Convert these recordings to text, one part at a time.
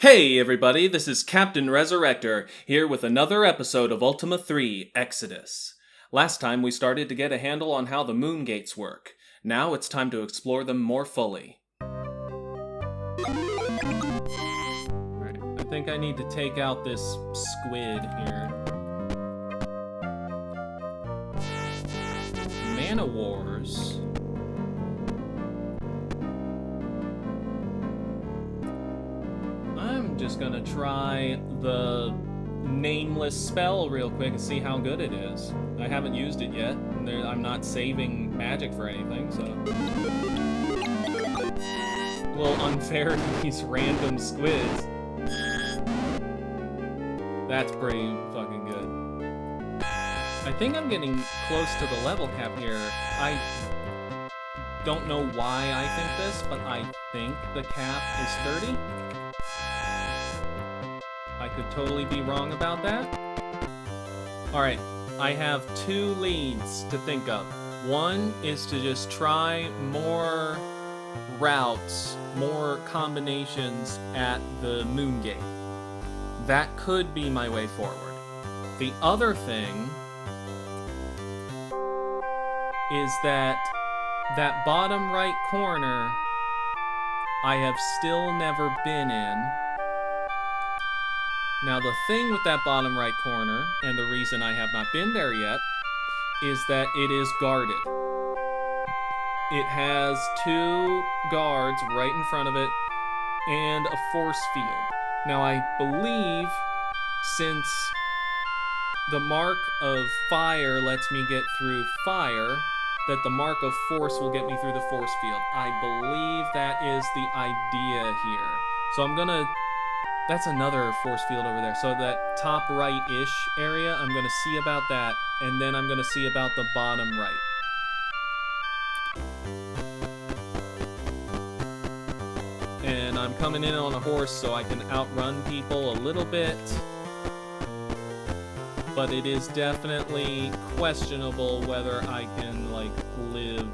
Hey everybody, this is Captain Resurrector, here with another episode of Ultima III, Exodus. Last time we started to get a handle on how the Moongates work. Now it's time to explore them more fully. Alright, I think I need to take out this squid here. Mana Wars. I'm just gonna try the nameless spell real quick and see how good it is. I haven't used it yet. I'm not saving magic for anything, so... A little unfair to these random squids. That's pretty fucking good. I think I'm getting close to the level cap here. I don't know why I think this, but I think the cap is 30. I could totally be wrong about that. Alright, I have two leads to think of. One is to just try more routes, more combinations at the Moongate. That could be my way forward. The other thing is that bottom right corner I have still never been in. Now, the thing with that bottom right corner, and the reason I have not been there yet, is that it is guarded. It has two guards right in front of it, and a force field. Now, I believe, since the mark of fire lets me get through fire, that the mark of force will get me through the force field. I believe that is the idea here. So I'm gonna... That's another force field over there. So that top right-ish area, I'm going to see about that, and then I'm going to see about the bottom right. And I'm coming in on a horse so I can outrun people a little bit. But it is definitely questionable whether I can, like, live...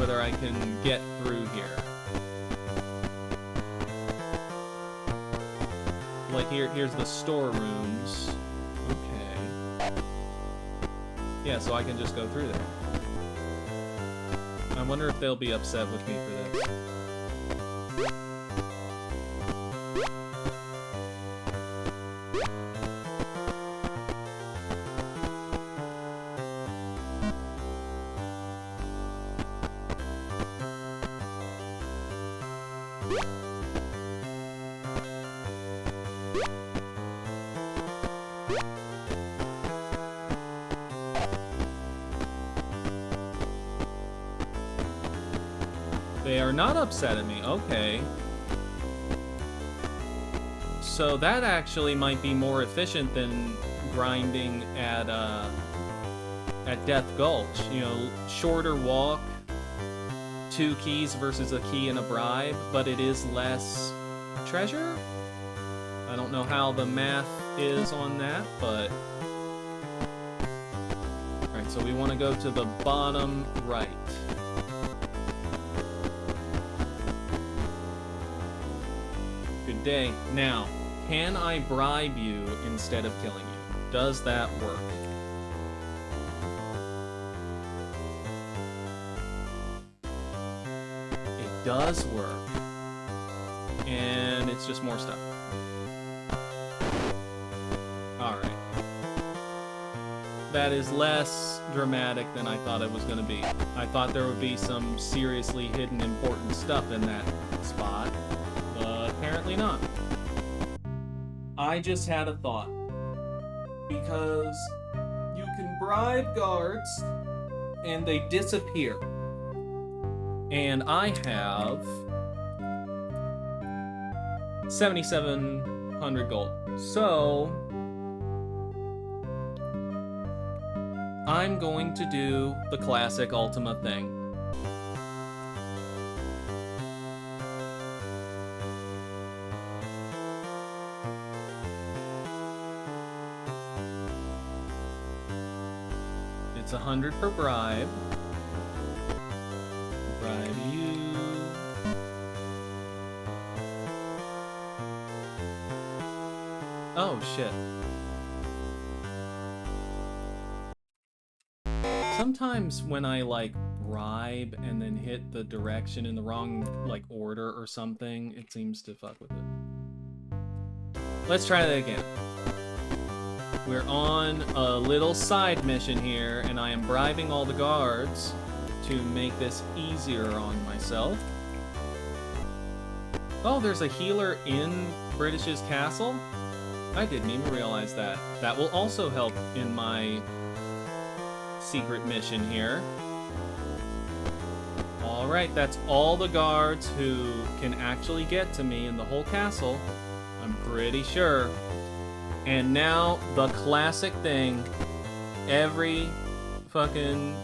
Whether I can get through here. Like, here's the storerooms. Okay. Yeah, so I can just go through there. I wonder if they'll be upset with me for this. They are not upset at me. Okay. So that actually might be more efficient than grinding at Death Gulch. You know, shorter walk, 2 keys versus a key and a bribe, but it is less treasure? I don't know how the math is on that, but... Alright, so we want to go to the bottom right. Day. Now, can I bribe you instead of killing you? Does that work? It does work. And it's just more stuff. Alright. That is less dramatic than I thought it was going to be. I thought there would be some seriously hidden important stuff in that spot. Apparently not. I just had a thought. Because you can bribe guards and they disappear. And I have 7,700 gold. So I'm going to do the classic Ultima thing. It's 100 per bribe. Bribe you. Oh, shit. Sometimes when I, like, bribe and then hit the direction in the wrong, like, order or something, it seems to fuck with it. Let's try that again. We're on a little side mission here, and I am bribing all the guards to make this easier on myself. Oh, there's a healer in British's castle? I didn't even realize that. That will also help in my secret mission here. Alright, that's all the guards who can actually get to me in the whole castle. I'm pretty sure. And now, the classic thing, every fucking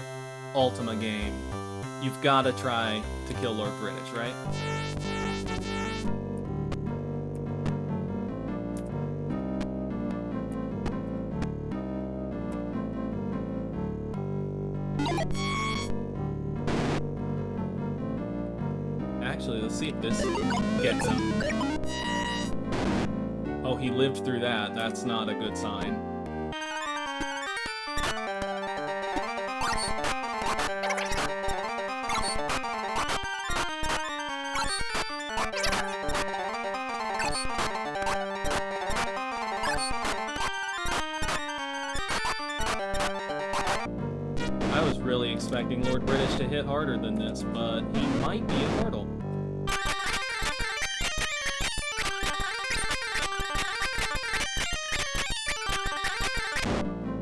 Ultima game, you've got to try to kill Lord British, right? Actually, let's see if this gets him. Oh, he lived through that. That's not a good sign. I was really expecting Lord British to hit harder than this, but he might be immortal.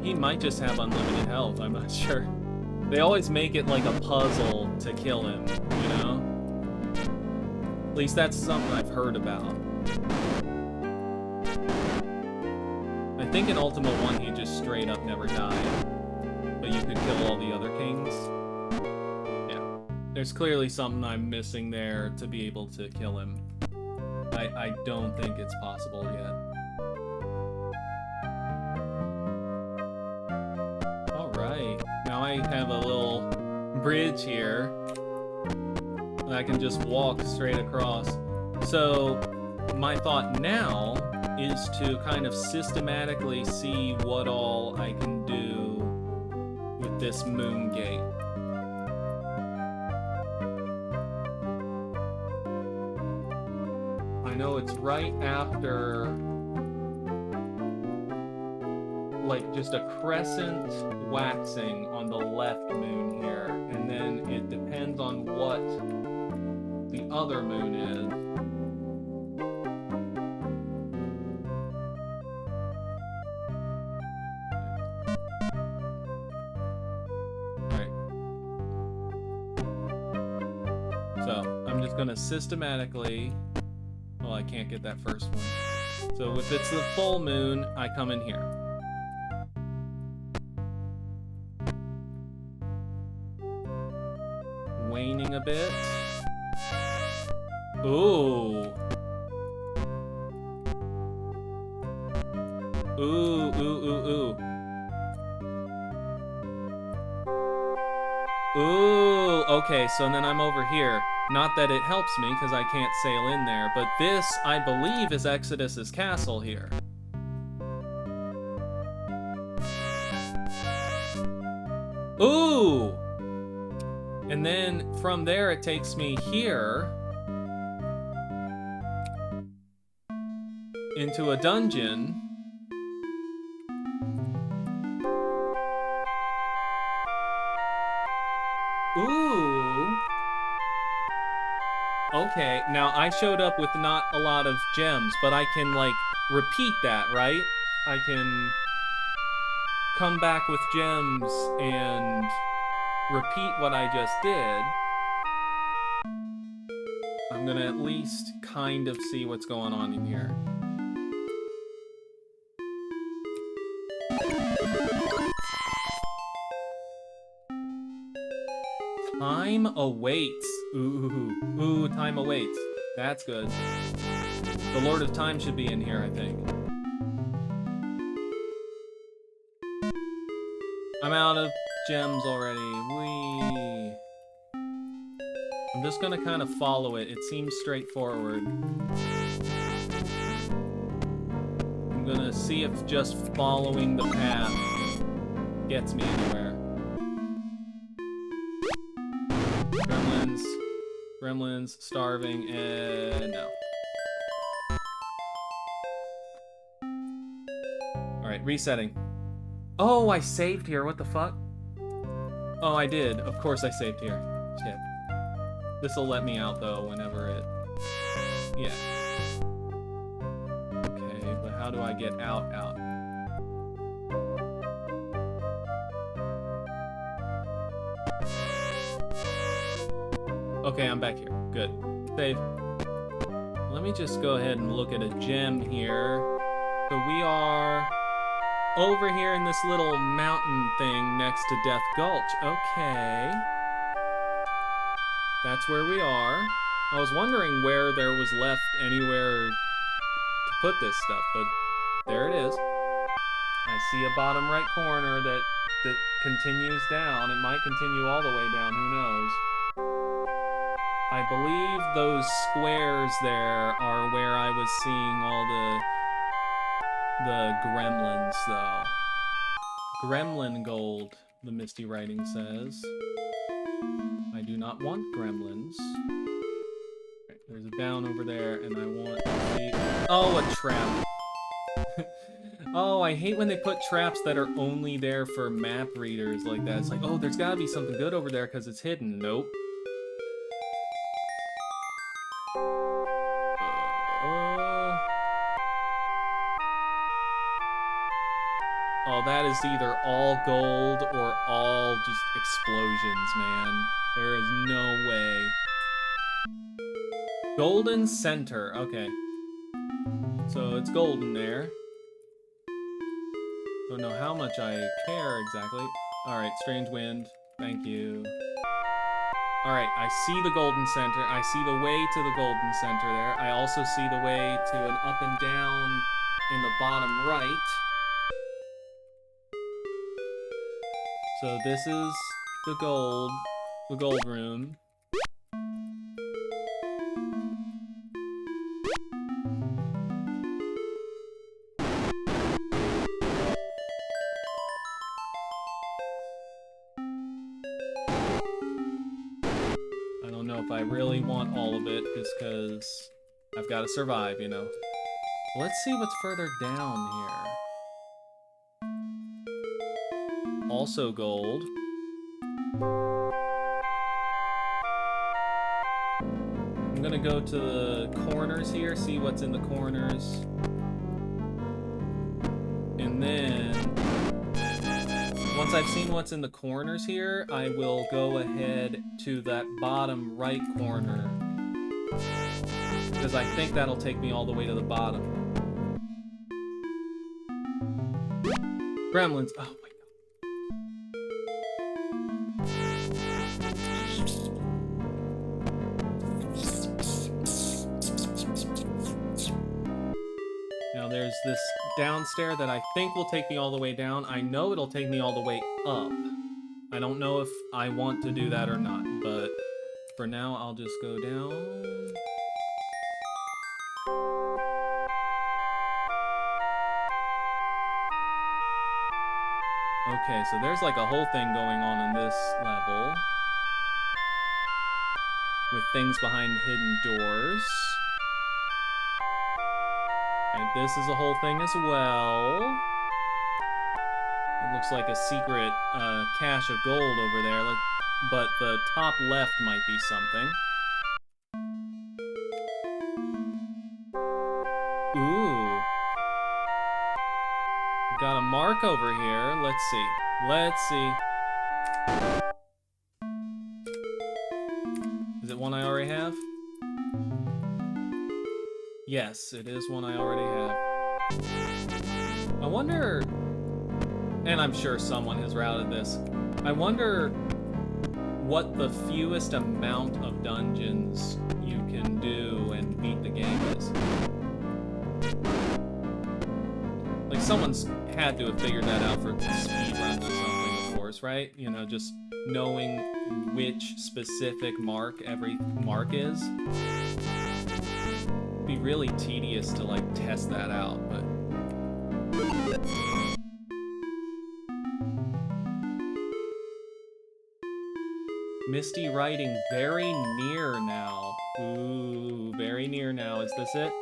He might just have unlimited health, I'm not sure. They always make it like a puzzle to kill him, you know? At least that's something I've heard about. I think in Ultima 1 he just straight up never died. But you could kill all the other kings. Yeah. There's clearly something I'm missing there to be able to kill him. I don't think it's possible yet. Alright. Now I have a little bridge here. And I can just walk straight across. So, my thought now is to kind of systematically see what all I can do with this Moongate. I know it's right after, like, just a crescent waxing on the left moon here, and then it depends on what the other moon is. So, I'm just gonna systematically... Well, I can't get that first one. So, if it's the full moon, I come in here. Waning a bit. Ooh. Ooh, ooh, ooh, ooh. Ooh, okay, so then I'm over here. Not that it helps me, because I can't sail in there, but this, I believe, is Exodus's castle here. Ooh! And then, from there, it takes me here into a dungeon. Ooh. Okay, now I showed up with not a lot of gems, but I can, like, repeat that, right? I can come back with gems and repeat what I just did. I'm gonna at least kind of see what's going on in here. Time awaits. Ooh, ooh, time awaits. That's good. The Lord of Time should be in here, I think. I'm out of gems already. Whee. I'm just gonna kind of follow it. It seems straightforward. I'm gonna see if just following the path gets me anywhere. Gremlins, starving, and no. Alright, resetting. Oh, I saved here, what the fuck? Oh, I did. Of course I saved here. Shit. This'll let me out, though, whenever it... Yeah. Okay, but how do I get out? Okay, I'm back here. Good. Save. Let me just go ahead and look at a gem here. So we are over here in this little mountain thing next to Death Gulch. Okay. That's where we are. I was wondering where there was left anywhere to put this stuff, but there it is. I see a bottom right corner that continues down. It might continue all the way down, who knows. I believe those squares there are where I was seeing all the gremlins, though. Gremlin gold, the Misty Writing says. I do not want gremlins. Right, there's a down over there, and I want to see... Oh, a trap. Oh, I hate when they put traps that are only there for map readers like that. It's like, oh, there's gotta be something good over there because it's hidden. Nope. Oh, that is either all gold or all just explosions, man. There is no way. Golden center. Okay. So it's golden there. Don't know how much I care exactly. Alright, strange wind. Thank you. Alright, I see the golden center. I see the way to the golden center there. I also see the way to an up and down in the bottom right. So this is the gold room. I don't know if I really want all of it, just because I've got to survive, you know. Let's see what's further down here. Also gold. I'm gonna go to the corners here, see what's in the corners. And then, once I've seen what's in the corners here, I will go ahead to that bottom right corner. Because I think that'll take me all the way to the bottom. Gremlins, oh my god. Now there's this downstairs that I think will take me all the way down. I know it'll take me all the way up. I don't know if I want to do that or not, but for now I'll just go down. Okay, so there's like a whole thing going on in this level. With things behind hidden doors. And this is a whole thing as well. It looks like a secret cache of gold over there, but the top left might be something. Ooh. Got a mark over here. Let's see. Let's see. Is it one I already have? Yes, it is one I already have. I wonder... And I'm sure someone has routed this. I wonder what the fewest amount of dungeons you can do and beat the game is. Like, someone's had to have figured that out for speedruns or something, of course, right? You know, just knowing which specific mark every mark is. It'd be really tedious to, like, test that out, but Misty writing very near now. Ooh, very near now. Is this it?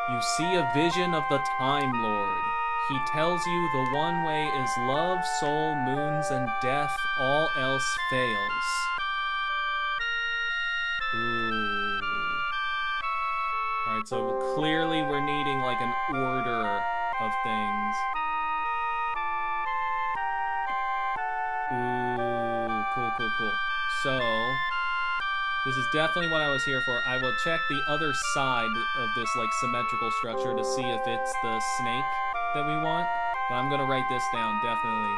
You see a vision of the Time Lord. He tells you the one way is love, soul, moons, and death. All else fails. Ooh. Alright, so clearly we're needing like an order of things. Ooh, cool, cool, cool. So, this is definitely what I was here for. I will check the other side of this like symmetrical structure to see if it's the snake that we want. But I'm gonna write this down, definitely.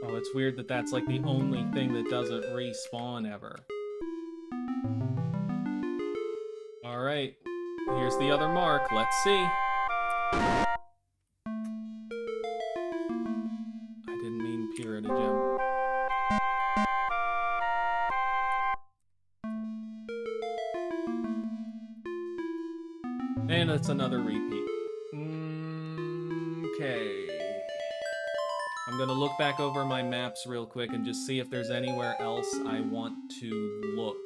Oh, it's weird that that's like the only thing that doesn't respawn ever. Alright, here's the other mark. Let's see. I didn't mean purity gem. And it's another repeat. Okay. I'm gonna look back over my maps real quick and just see if there's anywhere else I want to look.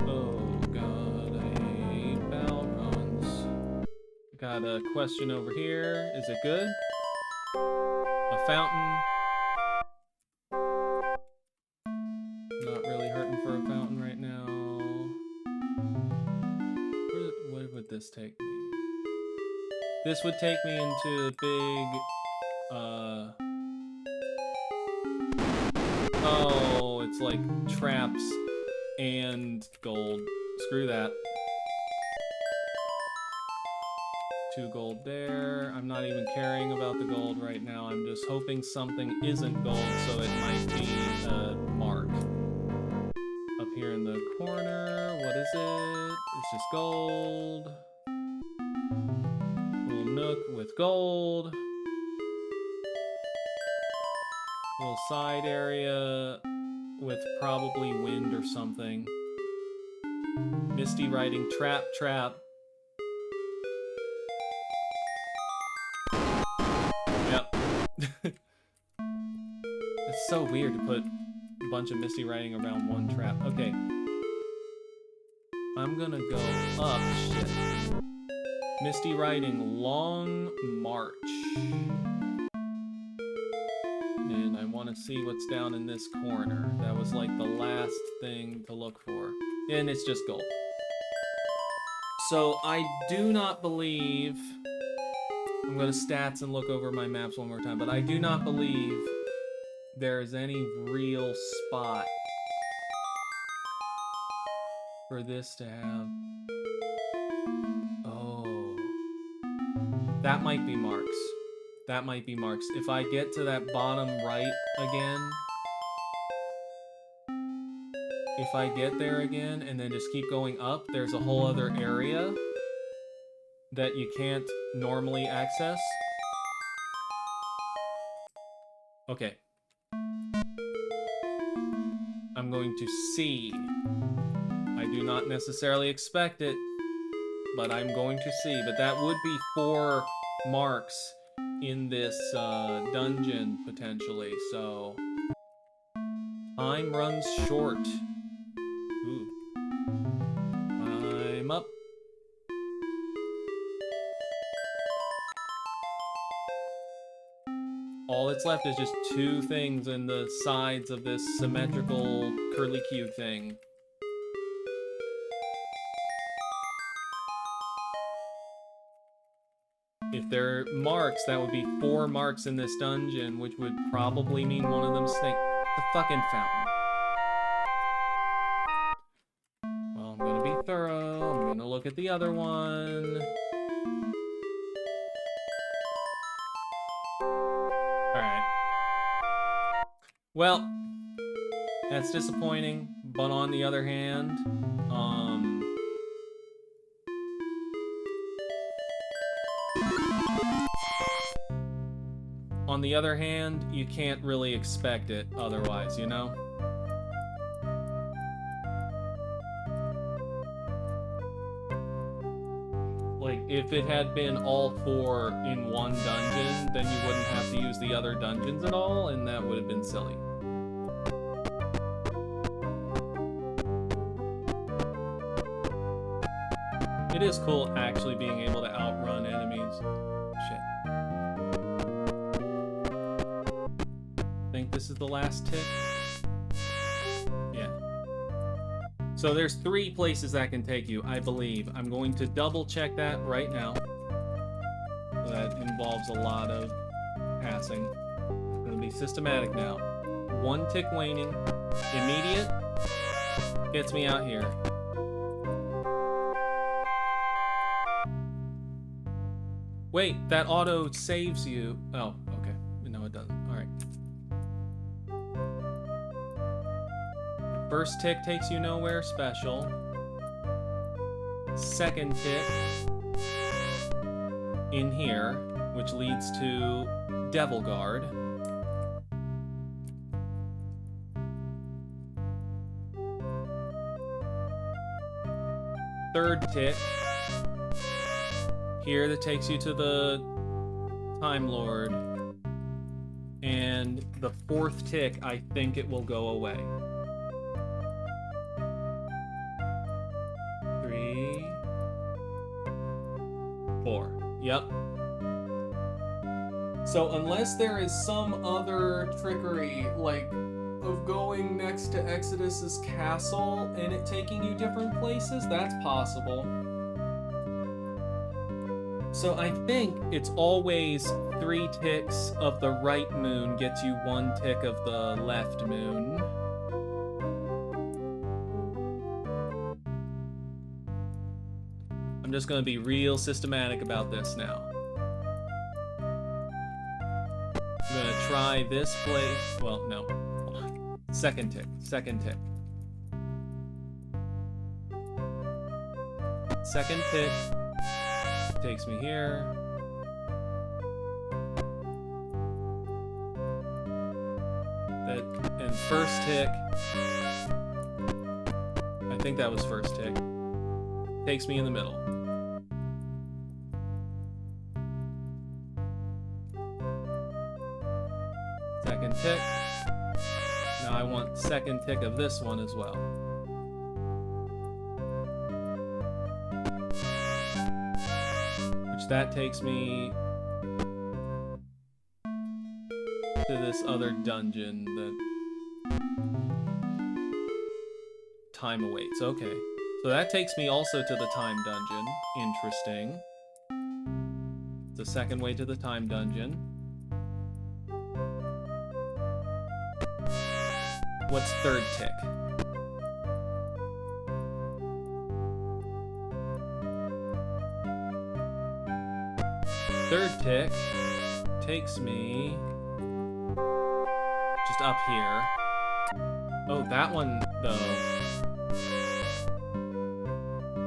Oh god, I hate bell runs. Got a question over here. Is it good? A fountain. Not really hurting for a fountain right now. Where would this take me? This would take me into big, oh, it's like traps and gold. Screw that. 2 gold there. I'm not even caring about the gold right now. I'm just hoping something isn't gold, so it might be a mark. Up here in the corner, what is it? It's just gold. Little nook with gold. Little side area with probably wind or something. Misty writing trap, trap. Yep. It's so weird to put a bunch of Misty writing around one trap. Okay. I'm gonna go up. Shit. Misty writing long march. And I want to see what's down in this corner. That was like the last thing to look for. And it's just gold. So I do not believe... I'm going to stats and look over my maps one more time, but I do not believe there is any real spot for this to have... Oh. That might be marks. That might be marks. If I get to that bottom right again... If I get there again and then just keep going up, there's a whole other area that you can't normally access. Okay. I'm going to see. I do not necessarily expect it, but I'm going to see. But that would be 4 marks in this dungeon, potentially, so... Time runs short. Ooh. I'm up. All that's left is just 2 things in the sides of this symmetrical curly-Q thing. If they're marks, that would be 4 marks in this dungeon, which would probably mean one of them snake. The fucking fountain. Well, I'm gonna be thorough. I'm gonna look at the other one. Alright. Well, that's disappointing, but on the other hand, you can't really expect it otherwise, you know? if it had been all 4 in one dungeon, then you wouldn't have to use the other dungeons at all, and that would have been silly. It is cool actually being able to outrun enemies. Shit. Think this is the last tick? Yeah. So there's 3 places that can take you, I believe. I'm going to double check that right now. So that involves a lot of passing. It's going to be systematic now. 1 tick waning. Immediate. Gets me out here. Wait, that auto saves you. Oh, okay. No, it doesn't. Alright. First tick takes you nowhere special. Second tick in here, which leads to Devil Guard. Third tick here that takes you to the Time Lord. And the 4th tick, I think it will go away. 3, 4. Yep. So unless there is some other trickery, like of going next to Exodus's castle and it taking you different places, that's possible. So I think it's always 3 ticks of the right moon gets you 1 tick of the left moon. I'm just gonna be real systematic about this now. I'm gonna try this place. Well, no. Second tick. Second tick. Second tick. Takes me here. That and first tick. I think that was first tick. Takes me in the middle. Second tick. Now I want second tick of this one as well. That takes me to this other dungeon that time awaits. Okay. So that takes me also to the time dungeon. Interesting. It's the second way to the time dungeon. What's third tick? Third tick takes me just up here. Oh, that one, though.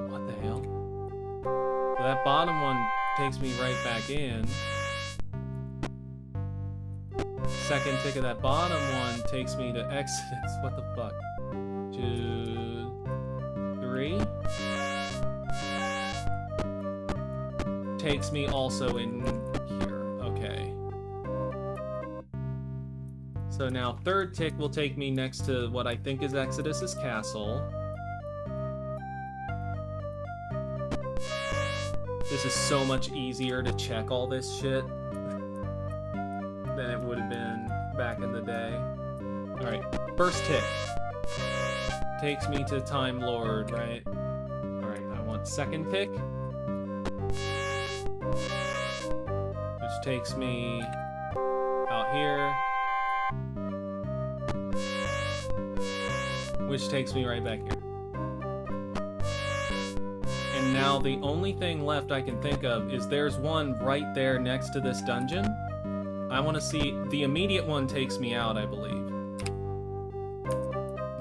What the hell? So that bottom one takes me right back in. Second tick of that bottom one takes me to Exodus. What the fuck? 2, 3. Takes me also in here. Okay. So now third tick will take me next to what I think is Exodus's castle. This is so much easier to check all this shit than it would have been back in the day. Alright, first tick. Takes me to Time Lord, right? Alright, I want second tick. Which takes me out here. Which takes me right back here. And now the only thing left I can think of is there's one right there next to this dungeon. I want to see, the immediate one takes me out, I believe.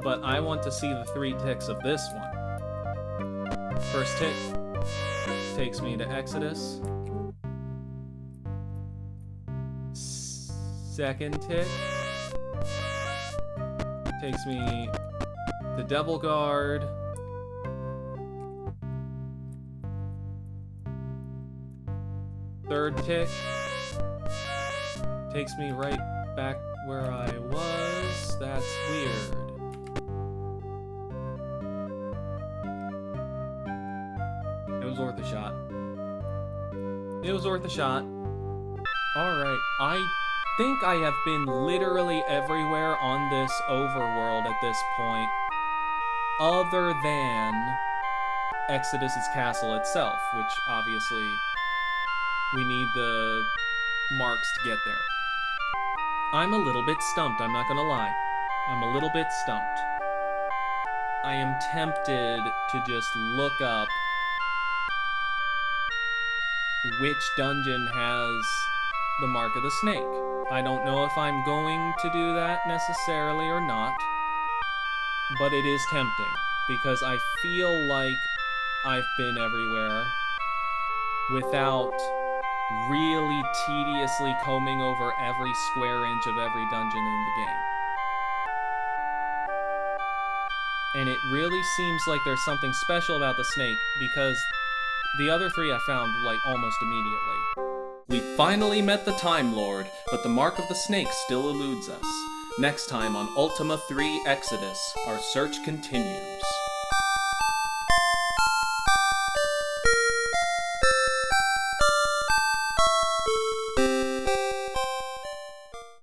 But I want to see the 3 ticks of this one. First tick takes me to Exodus. Second tick takes me to Devil Guard. Third tick takes me right back where I was. That's weird. It was worth a shot. It was worth a shot. Alright, I think I have been literally everywhere on this overworld at this point, other than Exodus's castle itself, which obviously we need the marks to get there. I'm a little bit stumped, I'm not gonna lie. I'm a little bit stumped. I am tempted to just look up which dungeon has the Mark of the Snake. I don't know if I'm going to do that necessarily or not, but it is tempting, because I feel like I've been everywhere without really tediously combing over every square inch of every dungeon in the game. And it really seems like there's something special about the snake, because the other three I found, like, almost immediately. We finally met the Time Lord, but the Mark of the Snake still eludes us. Next time on Ultima III Exodus, our search continues.